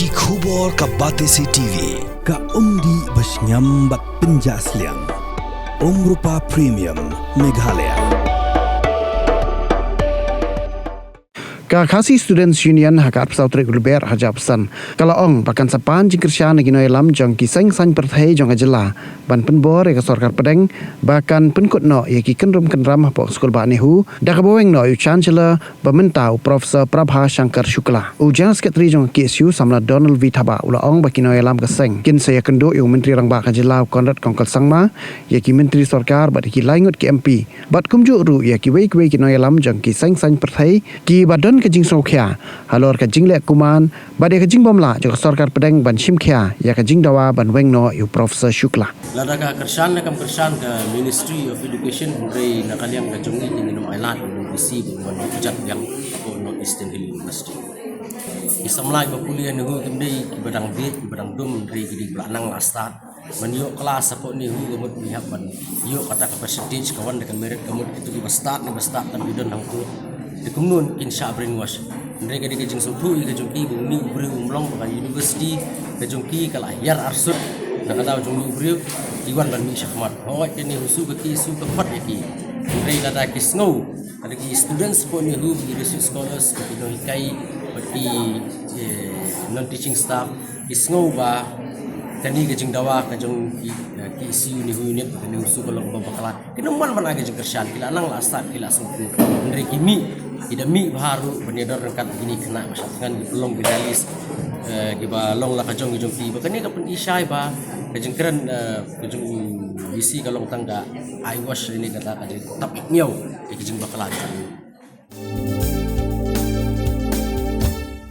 Ki khubor ka Batesi TV. Ka umdi basnyam bat penjaslian. Rupa Premium Meghalaya. Ka khasi Students Union hakat pesawat reguler hajab pesan. Kalau ong bahkan sapan Jingkyrshan lagi Nongïalam jong ki Saiñpyrthei jong ajela. Ban penbor ya sorkar pedeng bahkan Pynkut no ya ki kenrum kenram pok skol ba Nehu. Dak baweng no yu Chancellor Bamentau Profesor Prabha Shankar Shukla. Ujian sekretari jong KSU samla Donald V Thaba ula ong baki Nongïalam keseng. Kin saya kendo yu Menteri Rang Bak ajela Konrad Kongkal Sangma ya ki Menteri Sorkar bat ki laingut ki MP. Bat kumjuk ru ya ki wei ki Nongïalam jong ki Saiñpyrthei ki badan ke jing sokhya halor ke jing lek kuman bade ke jing bomla jo sorkar pedeng ban shimkhya ya ke jing dawa ban wengno yu Profesor Shukla lada ka kershan ka Ministry of Education dari nakaliang ka jongi di Nongïalam BBC bukan hujat yang North Eastern Hill University isamlai ba kuliah Nehu kemdei ibadang ibadang dum dari gidi belanang lasta menyo kelas apa Nehu gamut pihak ban yo kata ka percentage kawan dengan merit gamut itu di start dan bidon hang tu di kumnun insya brainwash mereka di kejeng suku kejengki bumi ubri umlong pada university kejengki kalau yar arsut nak kata jengki ubri iwan ban mi syakmat oh ini husu ke isu ke pat yaki mereka ada kisngau ada ki students pun Nehu research scholars ke hikai bagi non teaching staff kisngau ba kani kejeng dawa kejeng ki isu Nehu unit kani husu kalau bakalan kinaman mana kejeng Jingkyrshan kila nang lasat kila sungku mereka mi tidak mi baru bernedor dekat begini kena masyarakat belum bidalis giba long la kajong ki bakani kapan isai ba kajeng keren kajeng bisi kalau tangga I wash ini kata kajeng tap miau kajeng bakalan